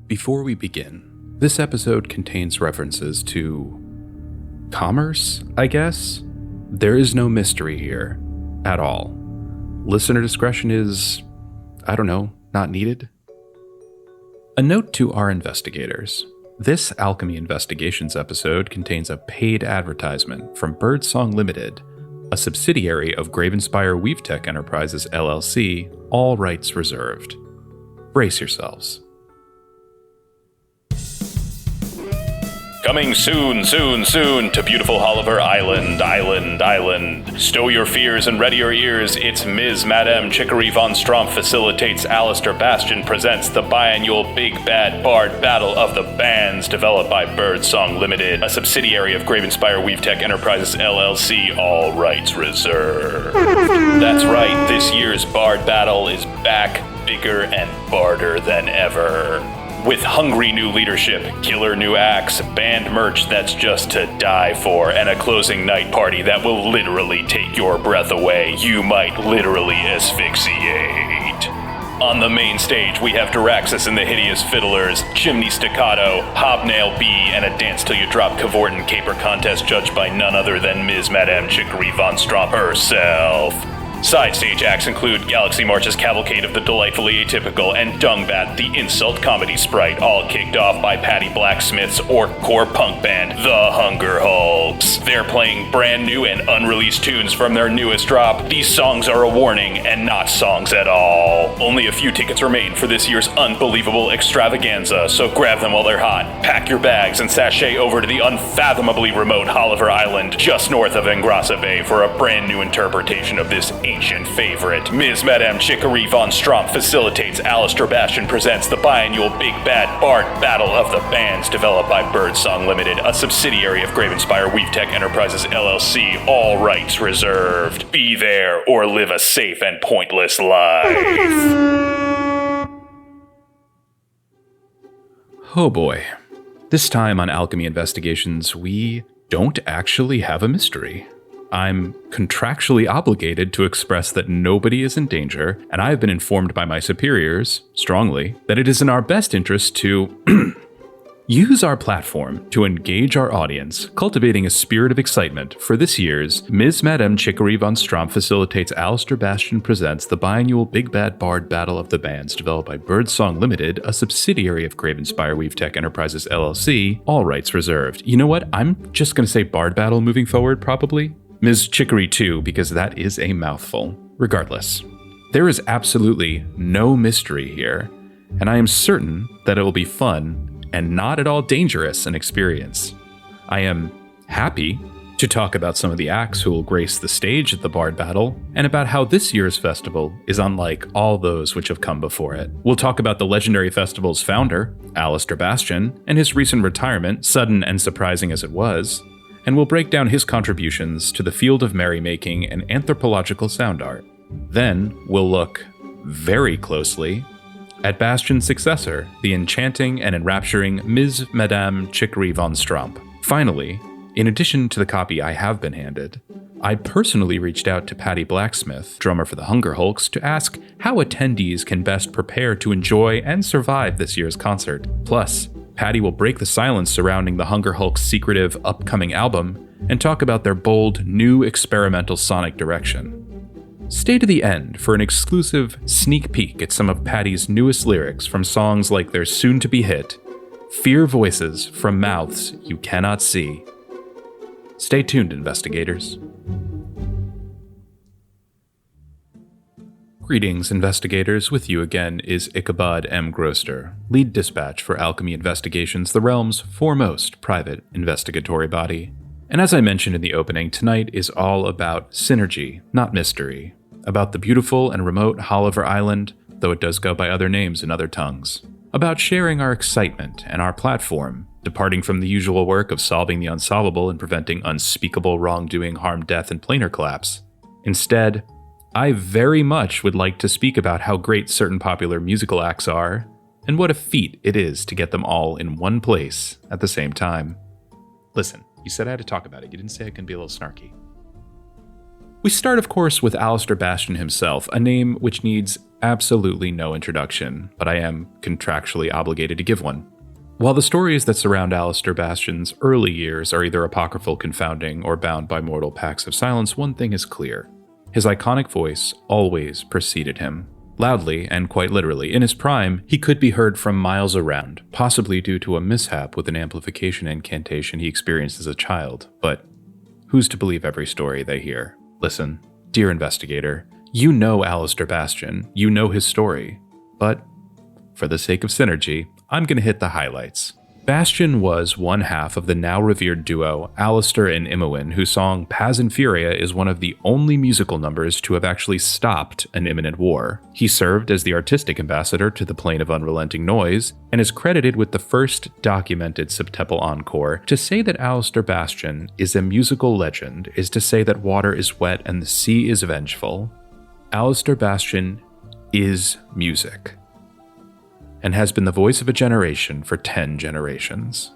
Before we begin, this episode contains references to commerce, I guess? There is no mystery here at all. Listener discretion is, not needed. A note to our investigators. This Alchemy Investigations episode contains a paid advertisement from BirdSong Limited, a subsidiary of GravenSpire WeaveTech Enterprises LLC, all rights reserved. Brace yourselves. Coming soon to beautiful Oliver Island. Stow your fears and ready your ears. It's Ms. Madame Chicoree Von Stromp facilitates Alastair Bastion presents the biannual Big Bad Bard Battle of the Bands, developed by BirdSong Limited, a subsidiary of GravenSpire WeaveTech Enterprises LLC, all rights reserved. That's right, this year's Bard Battle is back, bigger and barder than ever. With hungry new leadership, killer new acts, band merch that's just to die for, and a closing night party that will literally take your breath away, you might literally asphyxiate. On the main stage, we have Diraxus and the Hideous Fiddlers, Chimney Staccato, Hobnail B, and a Dance Till You Drop Cavortin caper contest judged by none other than Ms. Madame Chicoree Von Stromp herself. Side stage acts include Galaxy March's Cavalcade of the Delightfully Atypical and Dungbat, the Insult Comedy Sprite, all kicked off by Patty Blacksmith's orc-core punk band, The Hunger Hulks. They're playing brand new and unreleased tunes from their newest drop. These songs are a warning and not songs at all. Only a few tickets remain for this year's unbelievable extravaganza, so grab them while they're hot, pack your bags, and sashay over to the unfathomably remote Oliver Island, just north of Engrasa Bay, for a brand new interpretation of this ancient favorite. Ms. Madame Chicoree Von Stromp facilitates Alastair Bastion presents the biannual Big Bad Bard Battle of the Bands, developed by BirdSong Limited, a subsidiary of GravenSpire WeaveTech Enterprises LLC, all rights reserved. Be there or live a safe and pointless life. Oh boy. This time on Alchemy Investigations, we don't actually have a mystery. I'm contractually obligated to express that nobody is in danger, and I have been informed by my superiors, strongly, that it is in our best interest to use our platform to engage our audience, cultivating a spirit of excitement for this year's Ms. Madame Chicoree Von Stromp facilitates Alastair Bastion presents the biannual Big Bad Bard Battle of the Bands, developed by BirdSong Limited, a subsidiary of GravenSpire WeaveTech Enterprises LLC, all rights reserved. You know what? I'm just going to say Bard Battle moving forward, probably. Ms. Chicoree too, because that is a mouthful. Regardless, there is absolutely no mystery here, and I am certain that it will be fun and not at all dangerous an experience. I am happy to talk about some of the acts who will grace the stage at the Bard Battle, and about how this year's festival is unlike all those which have come before it. We'll talk about the legendary festival's founder, Alastair Bastion, and his recent retirement, sudden and surprising as it was, and we'll break down his contributions to the field of merrymaking and anthropological sound art. Then we'll look very closely at Bastion's successor, the enchanting and enrapturing Ms. Madame Chicoree Von Stromp. Finally, in addition to the copy I have been handed, I personally reached out to Patty Blacksmith, drummer for the Hunger Hulks, to ask how attendees can best prepare to enjoy and survive this year's concert. Plus, Patty will break the silence surrounding the Hunger Hulks' secretive upcoming album and talk about their bold, new experimental sonic direction. Stay to the end for an exclusive sneak peek at some of Patty's newest lyrics from songs like their soon-to-be hit, Fear Voices from Mouths You Cannot See. Stay tuned, investigators. Greetings, investigators. With you again is Ichabod M. Groster, lead dispatch for Alchemy Investigations, the realm's foremost private investigatory body. And as I mentioned in the opening, tonight is all about synergy, not mystery, about the beautiful and remote Oliver Island, though it does go by other names in other tongues, about sharing our excitement and our platform, departing from the usual work of solving the unsolvable and preventing unspeakable wrongdoing, harm, death, and planar collapse. Instead, I very much would like to speak about how great certain popular musical acts are, and what a feat it is to get them all in one place at the same time. Listen, you said I had to talk about it. You didn't say I can be a little snarky. We start, of course, with Alastair Bastion himself, a name which needs absolutely no introduction, but I am contractually obligated to give one. While the stories that surround Alastair Bastion's early years are either apocryphal, confounding, or bound by mortal pacts of silence, one thing is clear. His iconic voice always preceded him. Loudly and quite literally. In his prime, he could be heard from miles around, possibly due to a mishap with an amplification incantation he experienced as a child. But who's to believe every story they hear? Listen, dear investigator, you know Alastair Bastion, you know his story, but for the sake of synergy, I'm going to hit the highlights. Bastion was one half of the now revered duo Alastair and Imoen, whose song Paz and Furia is one of the only musical numbers to have actually stopped an imminent war. He served as the artistic ambassador to the Plane of Unrelenting Noise, and is credited with the first documented septuple encore. To say that Alastair Bastion is a musical legend is to say that water is wet and the sea is vengeful. Alastair Bastion is music, and has been the voice of a generation for 10 generations.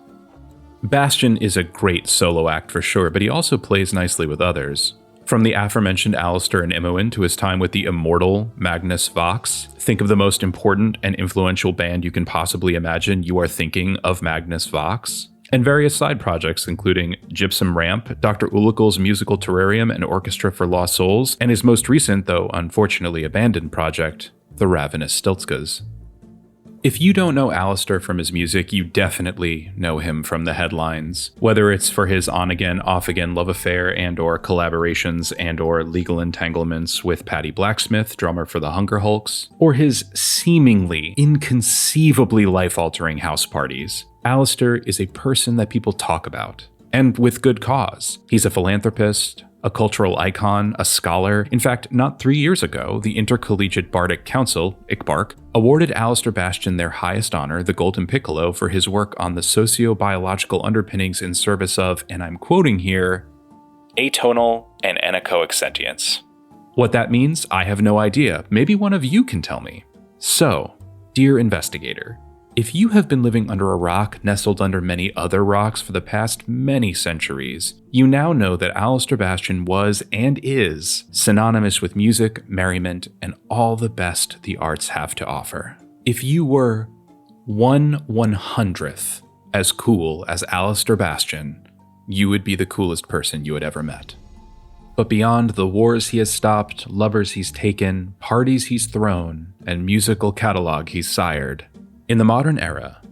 Bastion is a great solo act for sure, but he also plays nicely with others. From the aforementioned Alastair and Imoen to his time with the immortal Magnus Vox, think of the most important and influential band you can possibly imagine, you are thinking of Magnus Vox. And various side projects including Gypsum Ramp, Dr. Ulikel's Musical Terrarium and Orchestra for Lost Souls, and his most recent, though unfortunately abandoned project, The Ravenous Stiltskas. If you don't know Alastair from his music, you definitely know him from the headlines, whether it's for his on-again, off-again love affair and/or collaborations and/or legal entanglements with Paddy Blacksmith, drummer for the Hunger Hulks, or his seemingly, inconceivably life-altering house parties. Alastair is a person that people talk about, and with good cause. He's a philanthropist, a cultural icon, a scholar. In fact, not 3 years ago, the Intercollegiate Bardic Council, ICBARC, awarded Alastair Bastion their highest honor, the Golden Piccolo, for his work on the socio-biological underpinnings in service of, and I'm quoting here, atonal and anechoic sentience. What that means, I have no idea. Maybe one of you can tell me. So, dear investigator, if you have been living under a rock nestled under many other rocks for the past many centuries, you now know that Alastair Bastion was and is synonymous with music, merriment, and all the best the arts have to offer. If you were 1/100th as cool as Alastair Bastion, you would be the coolest person you had ever met. But beyond the wars he has stopped, lovers he's taken, parties he's thrown, and musical catalog he's sired, in the modern era,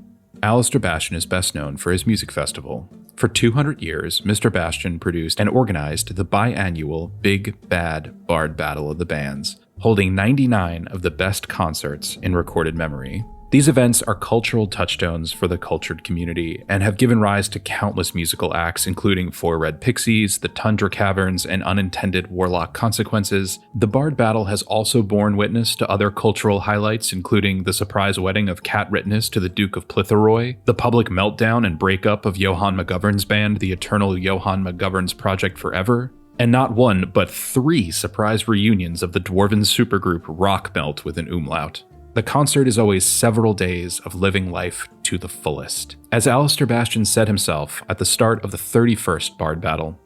Alastair Bastion is best known for his music festival. For 200 years, Mr. Bastion produced and organized the biannual Big Bad Bard Battle of the Bands, holding 99 of the best concerts in recorded memory. These events are cultural touchstones for the cultured community and have given rise to countless musical acts, including Four Red Pixies, the Tundra Caverns, and Unintended Warlock Consequences. The Bard Battle has also borne witness to other cultural highlights, including the surprise wedding of Cat Ritness to the Duke of Plitheroy, the public meltdown and breakup of Johann McGovern's band, the Eternal Johann McGovern's Project Forever, and not one, but 3 surprise reunions of the dwarven supergroup Rock Melt with an umlaut. The concert is always several days of living life to the fullest. As Alastair Bastion said himself at the start of the 31st Bard Battle,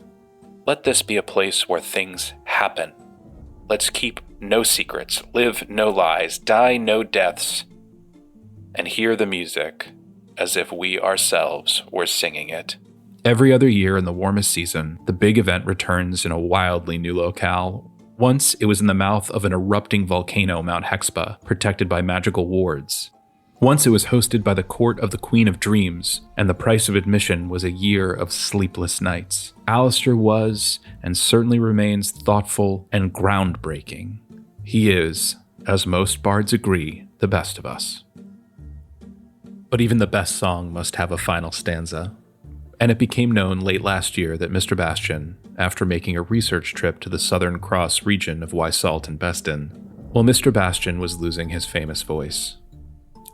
"Let this be a place where things happen. Let's keep no secrets, live no lies, die no deaths, and hear the music as if we ourselves were singing it." Every other year in the warmest season, the big event returns in a wildly new locale. Once, it was in the mouth of an erupting volcano, Mount Hexpa, protected by magical wards. Once it was hosted by the court of the Queen of Dreams, and the price of admission was a year of sleepless nights. Alastair was, and certainly remains, thoughtful and groundbreaking. He is, as most bards agree, the best of us. But even the best song must have a final stanza. And it became known late last year that Mr. Bastion, after making a research trip to the Southern Cross region of Weisalt and Bastion, well, Mr. Bastion was losing his famous voice.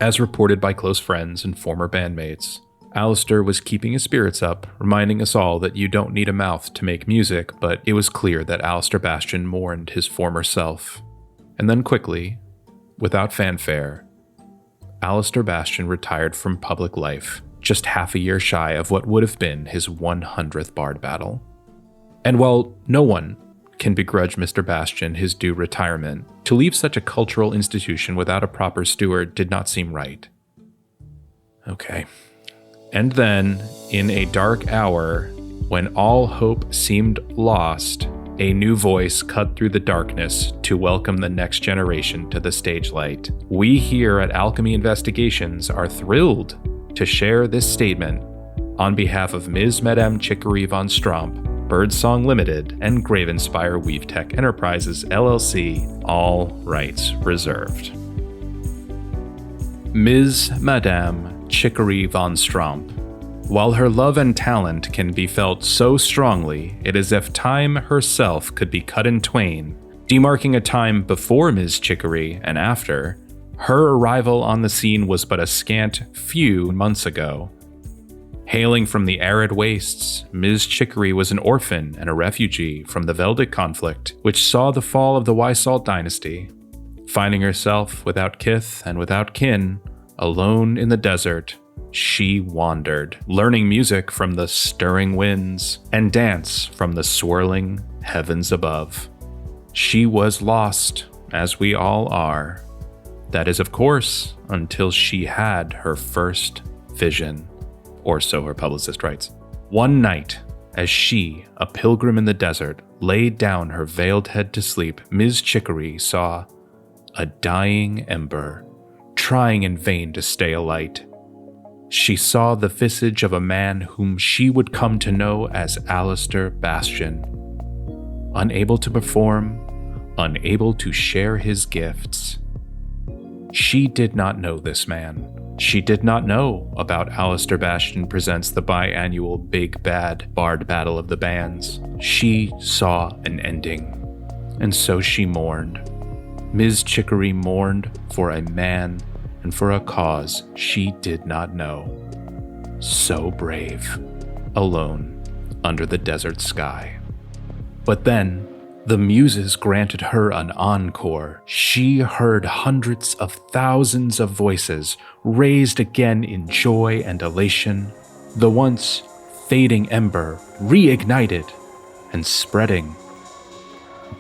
As reported by close friends and former bandmates, Alastair was keeping his spirits up, reminding us all that you don't need a mouth to make music, but it was clear that Alastair Bastion mourned his former self. And then quickly, without fanfare, Alastair Bastion retired from public life, just half a year shy of what would have been his 100th Bard Battle. And while no one can begrudge Mr. Bastion his due retirement, To leave such a cultural institution without a proper steward did not seem right. Okay. And then, in a dark hour, when all hope seemed lost, a new voice cut through the darkness to welcome the next generation to the stage light. We here at Alchemy Investigations are thrilled to share this statement on behalf of Ms. Madame Chicoree Von Stromp, BirdSong Limited, and GravenSpire WeaveTech Enterprises LLC, all rights reserved. Ms. Madame Chicoree Von Stromp. While her love and talent can be felt so strongly, it is as if time herself could be cut in twain, demarking a time before Ms. Chicoree and after. Her arrival on the scene was but a scant few months ago. Hailing from the arid wastes, Ms. Chicoree was an orphan and a refugee from the Veldic conflict, which saw the fall of the Wysalt dynasty. Finding herself without kith and without kin, alone in the desert, she wandered, learning music from the stirring winds and dance from the swirling heavens above. She was lost, as we all are. That is, of course, until she had her first vision, or so her publicist writes. One night, as she, a pilgrim in the desert, laid down her veiled head to sleep, Ms. Chicoree saw a dying ember, trying in vain to stay alight. She saw the visage of a man whom she would come to know as Alastair Bastion. Unable to perform, unable to share his gifts. She did not know this man. She did not know about Alastair Bastion presents the biannual Big Bad Bard Battle of the Bands. She saw an ending, and so she mourned. Ms. Chicoree mourned for a man and for a cause she did not know. So brave, alone, under the desert sky. But then, the muses granted her an encore. She heard hundreds of thousands of voices raised again in joy and elation. The once fading ember reignited and spreading.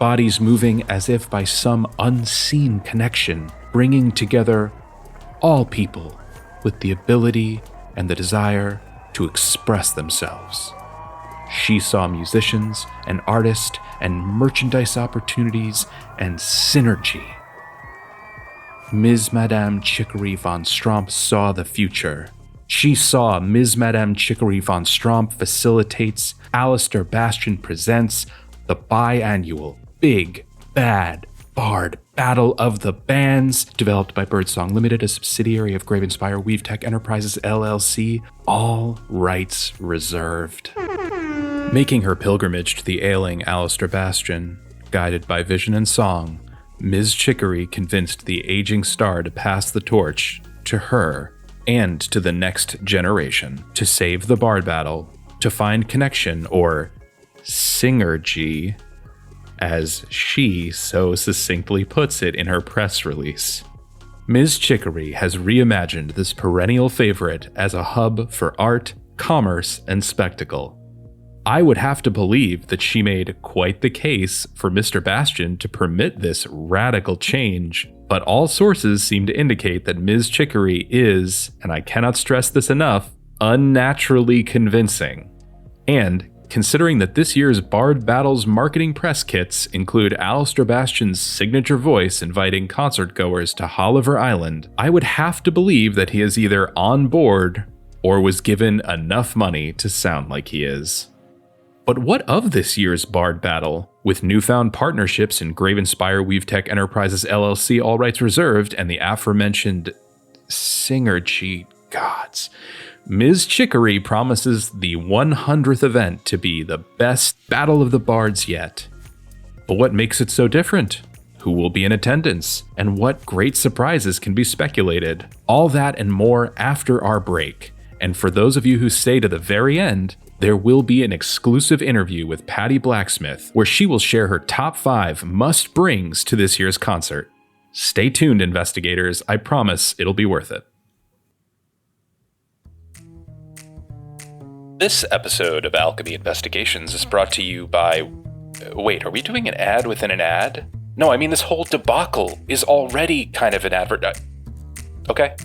Bodies moving as if by some unseen connection, bringing together all people with the ability and the desire to express themselves. She saw musicians and artists and merchandise opportunities and synergy. Ms. Madame Chicoree Von Stromp saw the future. She saw Ms. Madame Chicoree Von Stromp facilitates Alastair Bastion presents the biannual Big Bad Bard Battle of the Bands, developed by BirdSong Limited, a subsidiary of GravenSpire WeaveTech Enterprises LLC, all rights reserved. Making her pilgrimage to the ailing Alastair Bastion, guided by vision and song, Ms. Chicoree convinced the aging star to pass the torch to her and to the next generation, to save the Bard Battle, to find connection, or synergy, as she so succinctly puts it in her press release. Ms. Chicoree has reimagined this perennial favorite as a hub for art, commerce, and spectacle. I would have to believe that she made quite the case for Mr. Bastion to permit this radical change, but all sources seem to indicate that Ms. Chicoree is, and I cannot stress this enough, unnaturally convincing. And considering that this year's Bard Battle's marketing press kits include Alastair Bastion's signature voice inviting concert-goers to Oliver Island, I would have to believe that he is either on board or was given enough money to sound like he is. But what of this year's Bard Battle? With newfound partnerships in GravenSpire WeaveTech Enterprises LLC, all rights reserved, and the aforementioned synergy gods, Ms. Chicoree promises the 100th event to be the best Battle of the Bards yet. But what makes it so different? Who will be in attendance? And what great surprises can be speculated? All that and more after our break. And for those of you who stay to the very end, there will be an exclusive interview with Patty Blacksmith, where she will share her top 5 must-brings to this year's concert. Stay tuned, investigators. I promise it'll be worth it. This episode of Alchemy Investigations is brought to you by... Wait, are we doing an ad within an ad? No, I mean, this whole debacle is already kind of an Okay.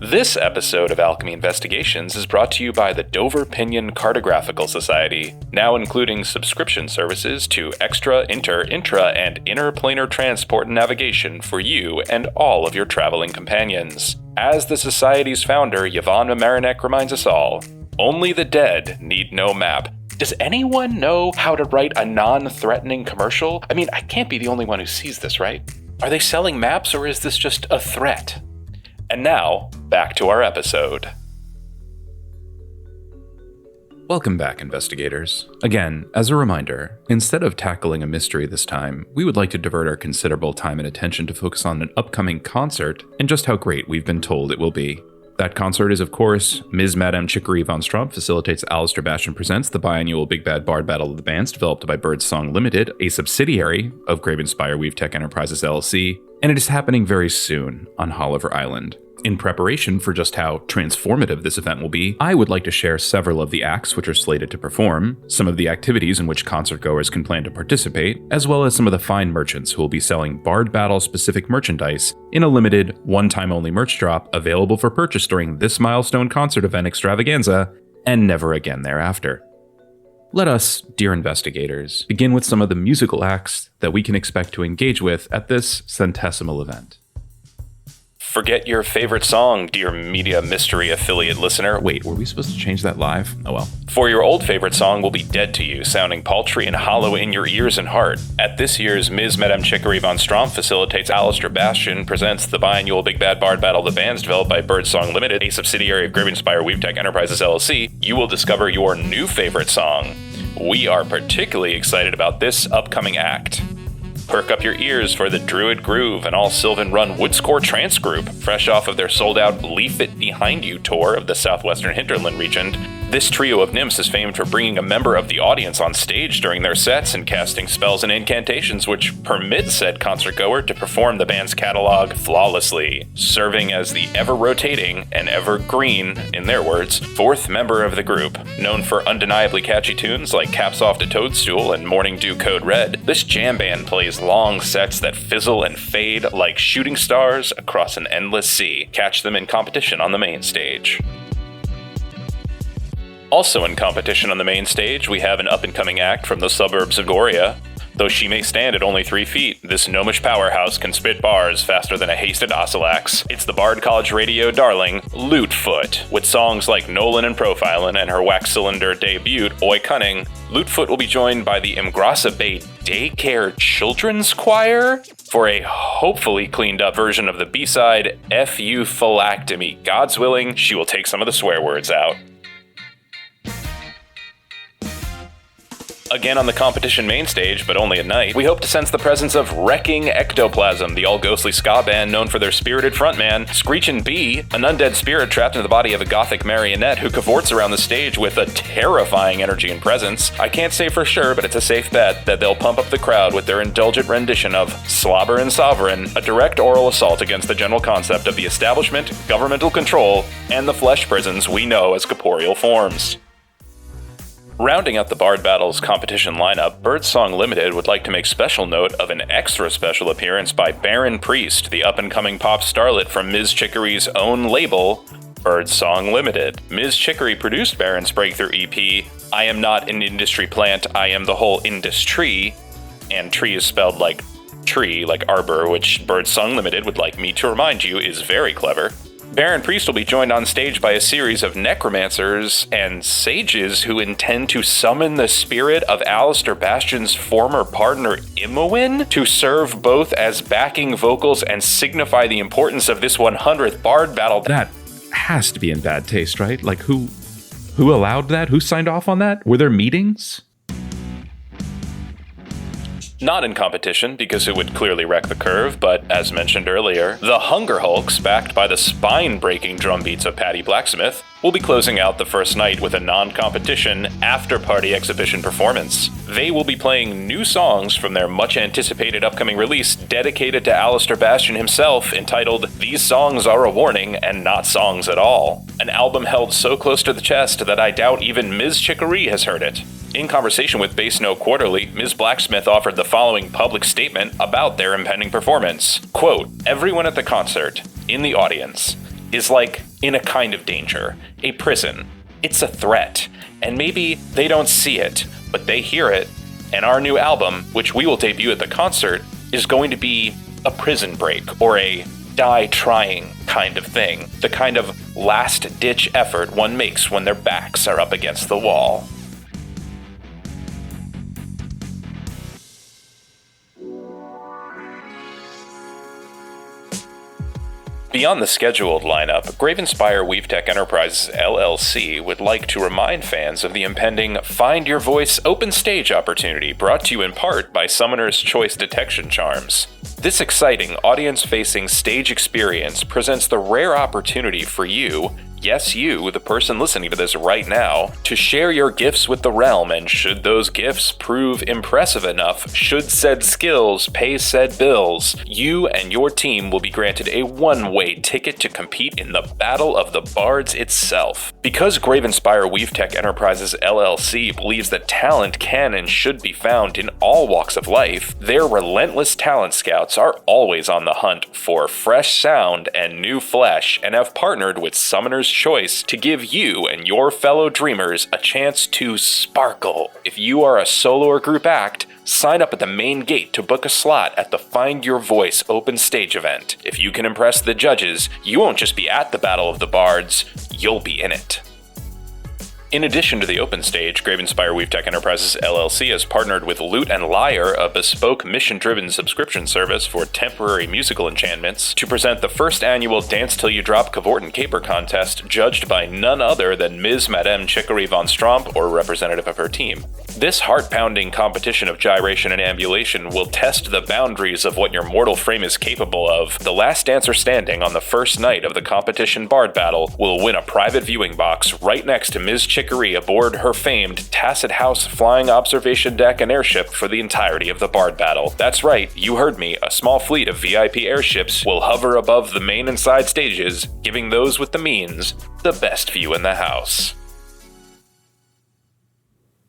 This episode of Alchemy Investigations is brought to you by the Dover Pinion Cartographical Society, now including subscription services to extra, inter, intra, and interplanar transport and navigation for you and all of your traveling companions. As the Society's founder, Yvonne Marinek, reminds us all, only the dead need no map. Does anyone know how to write a non-threatening commercial? I mean, I can't be the only one who sees this, right? Are they selling maps, or is this just a threat? And now, back to our episode. Welcome back, investigators. Again, as a reminder, instead of tackling a mystery this time, we would like to divert our considerable time and attention to focus on an upcoming concert and just how great we've been told it will be. That concert is, of course, Ms. Madame Chicoree Von Stromp facilitates Alastair Bastion Presents, the biannual Big Bad Bard Battle of the Bands, developed by BirdSong Limited, a subsidiary of GravenSpire WeaveTech Enterprises LLC, and it is happening very soon on Oliver Island. In preparation for just how transformative this event will be, I would like to share several of the acts which are slated to perform, some of the activities in which concertgoers can plan to participate, as well as some of the fine merchants who will be selling Bard Battle-specific merchandise in a limited, one-time-only merch drop available for purchase during this milestone concert event extravaganza, and never again thereafter. Let us, dear investigators, begin with some of the musical acts that we can expect to engage with at this centesimal event. Forget your favorite song, dear Media Mystery affiliate listener. Wait, were we supposed to change that live? Oh well. For your old favorite song will be dead to you, sounding paltry and hollow in your ears and heart. At this year's Ms. Madame Chicoree Von Stromp facilitates Alastair Bastion presents the biannual Big Bad Bard Battle of the Bands developed by BirdSong Limited, a subsidiary of GravenSpire WeaveTech Enterprises LLC. You will discover your new favorite song. We are particularly excited about this upcoming act. Perk up your ears for the Druid Groove, an all-Sylvan-run Woodscore trance group, fresh off of their sold-out Leaf It Behind You tour of the southwestern hinterland region. This trio of nymphs is famed for bringing a member of the audience on stage during their sets and casting spells and incantations which permit said concertgoer to perform the band's catalog flawlessly, serving as the ever-rotating and ever-green, in their words, fourth member of the group. Known for undeniably catchy tunes like Caps Off to Toadstool and Morning Dew Code Red, this jam band plays long sets that fizzle and fade like shooting stars across an endless sea. Catch them in competition on the main stage. Also in competition on the main stage, we have an up-and-coming act from the suburbs of Goria. Though she may stand at only 3 feet, this gnomish powerhouse can spit bars faster than a hasted osylax. It's the Bard College radio darling, Lutefoot. With songs like Nolan and Profilin and her wax cylinder debut, Oi Cunning, Lutefoot will be joined by the Imgrasa Bay Daycare Children's Choir for a hopefully cleaned up version of the B-side, F.U. Phylactomy. God's willing, she will take some of the swear words out. Again on the competition main stage, but only at night, we hope to sense the presence of Wrecking Ectoplasm, the all-ghostly ska band known for their spirited frontman, Screechin' Bee, an undead spirit trapped in the body of a gothic marionette who cavorts around the stage with a terrifying energy and presence. I can't say for sure, but it's a safe bet that they'll pump up the crowd with their indulgent rendition of Slobber and Sovereign, a direct oral assault against the general concept of the establishment, governmental control, and the flesh prisons we know as corporeal forms. Rounding out the Bard Battles competition lineup, BirdSong Limited would like to make special note of an extra special appearance by Baron Priest, the up-and-coming pop starlet from Ms. Chicoree's own label, BirdSong Limited. Ms. Chicoree produced Baron's breakthrough EP, I Am Not an Industry Plant, I Am the Whole Industry, and tree is spelled like tree, like arbor, which BirdSong Limited would like me to remind you is very clever. Baron Priest will be joined on stage by a series of necromancers and sages who intend to summon the spirit of Alastair Bastion's former partner Imowen to serve both as backing vocals and signify the importance of this 100th Bard Battle. That has to be in bad taste, right? Like, who allowed that? Who signed off on that? Were there meetings? Not in competition, because it would clearly wreck the curve, but as mentioned earlier, the Hunger Hulks, backed by the spine-breaking drum beats of Patty Blacksmith, will be closing out the first night with a non-competition after-party exhibition performance. They will be playing new songs from their much-anticipated upcoming release dedicated to Alastair Bastion himself, entitled These Songs Are a Warning and Not Songs at All, an album held so close to the chest that I doubt even Ms. Chicoree has heard it. In conversation with Bastion Quarterly, Ms. Blacksmith offered the following public statement about their impending performance. Quote, "Everyone at the concert, in the audience, is like in a kind of danger, a prison. It's a threat, and maybe they don't see it, but they hear it. And our new album, which we will debut at the concert, is going to be a prison break or a die trying kind of thing. The kind of last-ditch effort one makes when their backs are up against the wall." Beyond the scheduled lineup, GravenSpire WeaveTech Enterprises LLC would like to remind fans of the impending Find Your Voice open stage opportunity brought to you in part by Summoner's Choice Detection Charms. This exciting audience-facing stage experience presents the rare opportunity for you, yes you, the person listening to this right now, to share your gifts with the realm, and should those gifts prove impressive enough, should said skills pay said bills, you and your team will be granted a one-way ticket to compete in the Battle of the Bards itself. Because GravenSpire WeaveTech Enterprises LLC believes that talent can and should be found in all walks of life, their relentless talent scouts are always on the hunt for fresh sound and new flesh, and have partnered with Summoner's Choice to give you and your fellow dreamers a chance to sparkle. If you are a solo or group act, sign up at the main gate to book a slot at the Find Your Voice open stage event. If you can impress the judges, you won't just be at the Battle of the Bards, you'll be in it. In addition to the open stage, GravenSpire WeaveTech Enterprises LLC has partnered with Lute and Lyre, a bespoke mission-driven subscription service for temporary musical enchantments, to present the first annual Dance Till You Drop Cavort and Caper contest, judged by none other than Ms. Madame Chicoree Von Stromp, or a representative of her team. This heart-pounding competition of gyration and ambulation will test the boundaries of what your mortal frame is capable of. The last dancer standing on the first night of the competition Bard Battle will win a private viewing box right next to Ms. Chicoree aboard her famed Tacit House flying observation deck and airship for the entirety of the Bard Battle. That's right, you heard me, a small fleet of VIP airships will hover above the main and side stages, giving those with the means the best view in the house.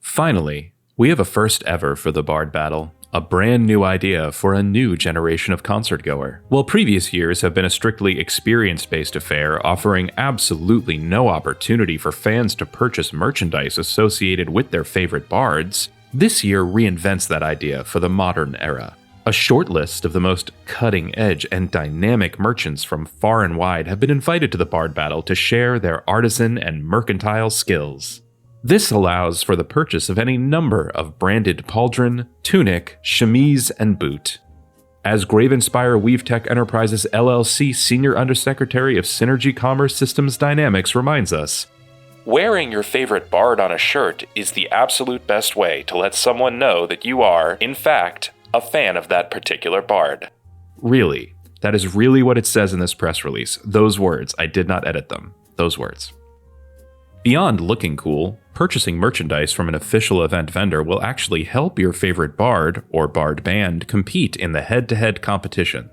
Finally, we have a first ever for the Bard Battle, a brand new idea for a new generation of concertgoer. While previous years have been a strictly experience-based affair, offering absolutely no opportunity for fans to purchase merchandise associated with their favorite bards, this year reinvents that idea for the modern era. A short list of the most cutting-edge and dynamic merchants from far and wide have been invited to the Bard Battle to share their artisan and mercantile skills. This allows for the purchase of any number of branded pauldron, tunic, chemise, and boot. As GravenSpire WeaveTech Enterprises LLC Senior Undersecretary of Synergy Commerce Systems Dynamics reminds us, wearing your favorite bard on a shirt is the absolute best way to let someone know that you are, in fact, a fan of that particular bard. Really, that is really what it says in this press release. Those words, I did not edit them. Those words. Beyond looking cool, purchasing merchandise from an official event vendor will actually help your favorite bard or bard band compete in the head-to-head competition.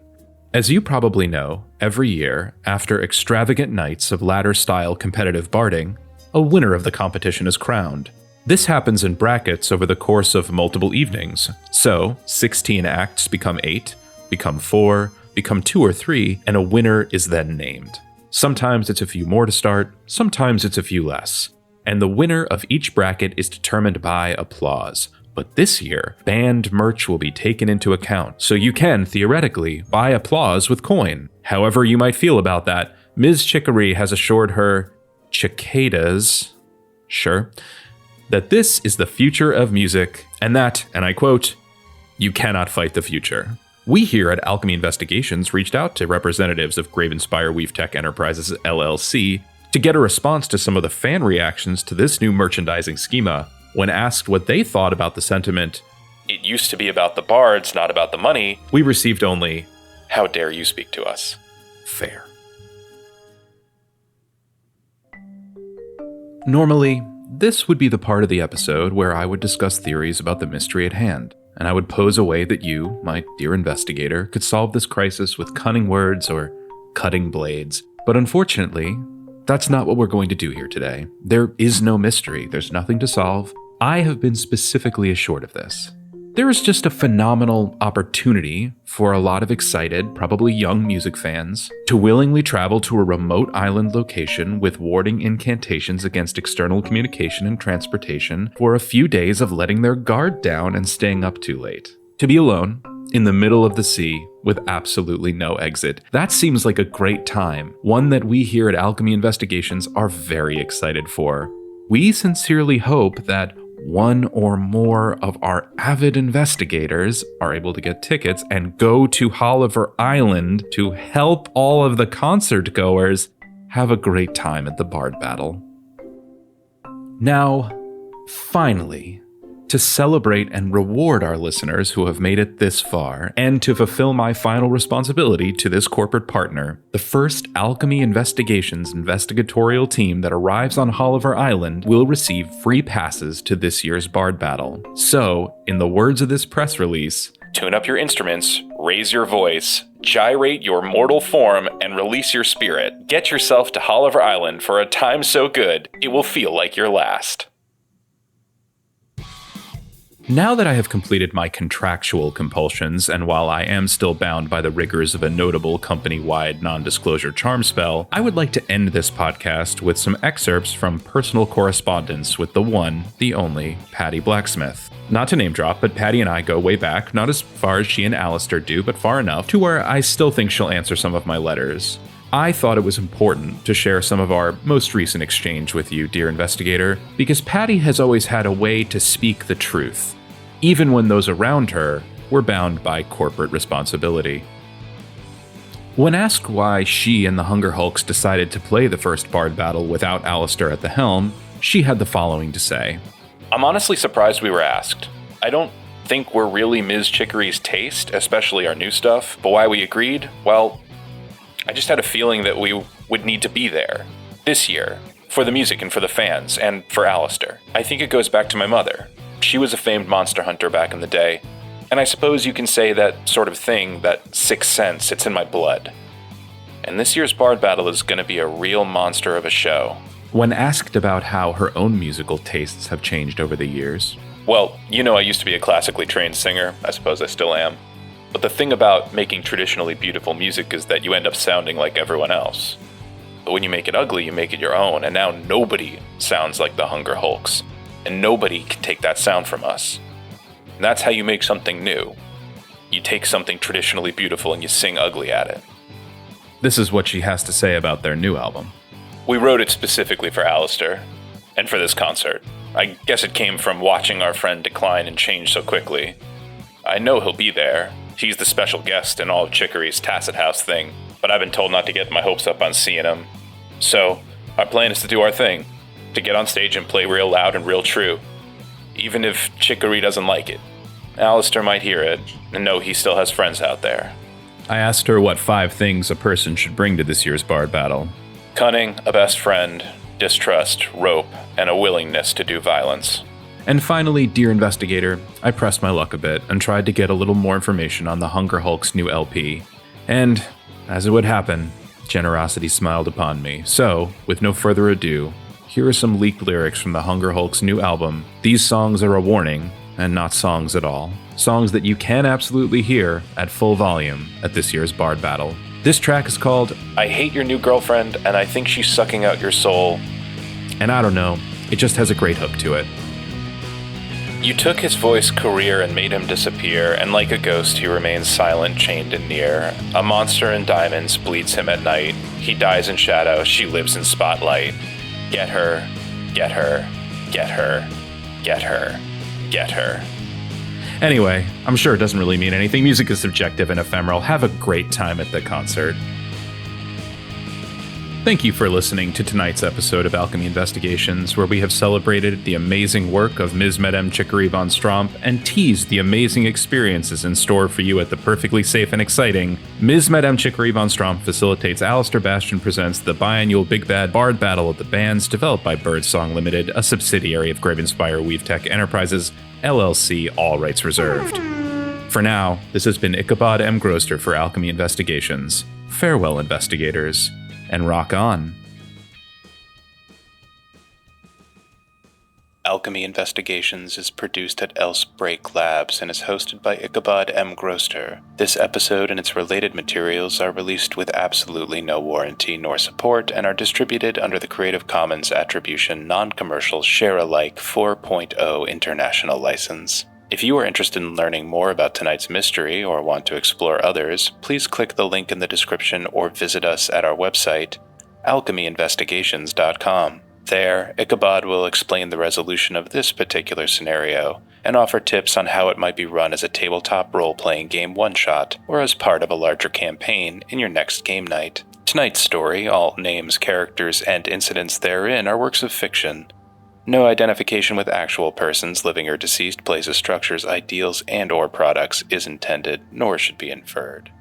As you probably know, every year, after extravagant nights of ladder-style competitive barding, a winner of the competition is crowned. This happens in brackets over the course of multiple evenings, so 16 acts become 8, become 4, become 2 or 3, and a winner is then named. Sometimes it's a few more to start, sometimes it's a few less. And the winner of each bracket is determined by applause. But this year, band merch will be taken into account, so you can, theoretically, buy applause with coin. However you might feel about that, Ms. Chicoree has assured her cicadas, sure, that this is the future of music, and that, and I quote, "You cannot fight the future." We here at Alchemy Investigations reached out to representatives of GravenSpire WeaveTech Enterprises LLC to get a response to some of the fan reactions to this new merchandising schema. When asked what they thought about the sentiment, "It used to be about the bards, not about the money," we received only, "How dare you speak to us?" Fair. Normally, this would be the part of the episode where I would discuss theories about the mystery at hand, and I would pose a way that you, my dear investigator, could solve this crisis with cunning words or cutting blades. But unfortunately, that's not what we're going to do here today. There is no mystery, there's nothing to solve, I have been specifically assured of this. There is just a phenomenal opportunity for a lot of excited, probably young music fans, to willingly travel to a remote island location with warding incantations against external communication and transportation for a few days of letting their guard down and staying up too late. To be alone, in the middle of the sea, with absolutely no exit. That seems like a great time, one that we here at Alchemy Investigations are very excited for. We sincerely hope that one or more of our avid investigators are able to get tickets and go to Holliver Island to help all of the concert goers have a great time at the Bard Battle. Now, finally, to celebrate and reward our listeners who have made it this far, and to fulfill my final responsibility to this corporate partner, the first Alchemy Investigations investigatorial team that arrives on Holliver Island will receive free passes to this year's Bard Battle. So, in the words of this press release, tune up your instruments, raise your voice, gyrate your mortal form, and release your spirit. Get yourself to Holliver Island for a time so good, it will feel like your last. Now that I have completed my contractual compulsions, and while I am still bound by the rigors of a notable company-wide non-disclosure charm spell, I would like to end this podcast with some excerpts from personal correspondence with the one, the only, Patty Blacksmith. Not to name drop, but Patty and I go way back, not as far as she and Alastair do, but far enough to where I still think she'll answer some of my letters. I thought it was important to share some of our most recent exchange with you, dear investigator, because Patty has always had a way to speak the truth, even when those around her were bound by corporate responsibility. When asked why she and the Hunger Hulks decided to play the first Bard Battle without Alastair at the helm, she had the following to say. I'm honestly surprised we were asked. I don't think we're really Ms. Chicoree's taste, especially our new stuff, but why we agreed? Well, I just had a feeling that we would need to be there this year for the music and for the fans and for Alastair. I think it goes back to my mother. She was a famed monster hunter back in the day, and I suppose you can say that sort of thing, that sixth sense, it's in my blood. And this year's Bard Battle is going to be a real monster of a show. When asked about how her own musical tastes have changed over the years. Well, you know I used to be a classically trained singer, I suppose I still am. But the thing about making traditionally beautiful music is that you end up sounding like everyone else. But when you make it ugly, you make it your own, and now nobody sounds like the Hunger Hulks. And nobody can take that sound from us. And that's how you make something new. You take something traditionally beautiful and you sing ugly at it. This is what she has to say about their new album. We wrote it specifically for Alastair, and for this concert. I guess it came from watching our friend decline and change so quickly. I know he'll be there. He's the special guest in all of Chicoree's Tacit House thing, but I've been told not to get my hopes up on seeing him. So, our plan is to do our thing. To get on stage and play real loud and real true, even if Chicoree doesn't like it. Alastair might hear it, and know he still has friends out there. I asked her what 5 things a person should bring to this year's Bard Battle. Cunning, a best friend, distrust, rope, and a willingness to do violence. And finally, dear investigator, I pressed my luck a bit and tried to get a little more information on the Hunger Hulks' new LP. And, as it would happen, generosity smiled upon me. So, with no further ado, here are some leaked lyrics from the Hunger Hulks' new album. These songs are a warning, and not songs at all. Songs that you can absolutely hear at full volume at this year's Bard Battle. This track is called I Hate Your New Girlfriend, and I Think She's Sucking Out Your Soul. And I don't know, it just has a great hook to it. You took his voice career and made him disappear, and like a ghost he remains silent, chained and near. A monster in diamonds bleeds him at night. He dies in shadow, she lives in spotlight. Get her, get her, get her, get her, get her. Anyway, I'm sure it doesn't really mean anything. Music is subjective and ephemeral. Have a great time at the concert. Thank you for listening to tonight's episode of Alchemy Investigations, where we have celebrated the amazing work of Ms. Madame Chicoree Von Stromp and teased the amazing experiences in store for you at the perfectly safe and exciting Ms. Madame Chicoree Von Stromp facilitates Alastair Bastion presents the biannual Big Bad Bard Battle of the Bands, developed by BirdSong Limited, a subsidiary of GravenSpire WeaveTech Enterprises LLC, all rights reserved. For now, this has been Ichabod M. Groster for Alchemy Investigations. Farewell, investigators. And rock on. Alchemy Investigations is produced at Elsebreak Labs and is hosted by Ichabod M. Groster. This episode and its related materials are released with absolutely no warranty nor support and are distributed under the Creative Commons Attribution Non-Commercial Share-alike 4.0 International License. If you are interested in learning more about tonight's mystery or want to explore others, please click the link in the description or visit us at our website, alchemyinvestigations.com. There, Ichabod will explain the resolution of this particular scenario and offer tips on how it might be run as a tabletop role-playing game one-shot or as part of a larger campaign in your next game night. Tonight's story, all names, characters, and incidents therein are works of fiction. No identification with actual persons, living or deceased, places, structures, ideals, and/or products is intended, nor should be inferred.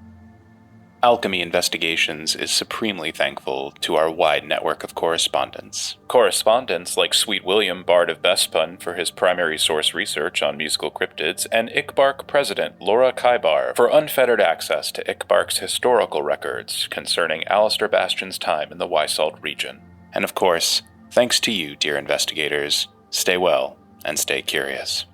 Alchemy Investigations is supremely thankful to our wide network of correspondents. Correspondents like Sweet William, Bard of Bastion, for his primary source research on musical cryptids, and Ickbark President Laura Kaibar for unfettered access to Ickbark's historical records concerning Alastair Bastion's time in the Wysalt region. And of course, thanks to you, dear investigators. Stay well and stay curious.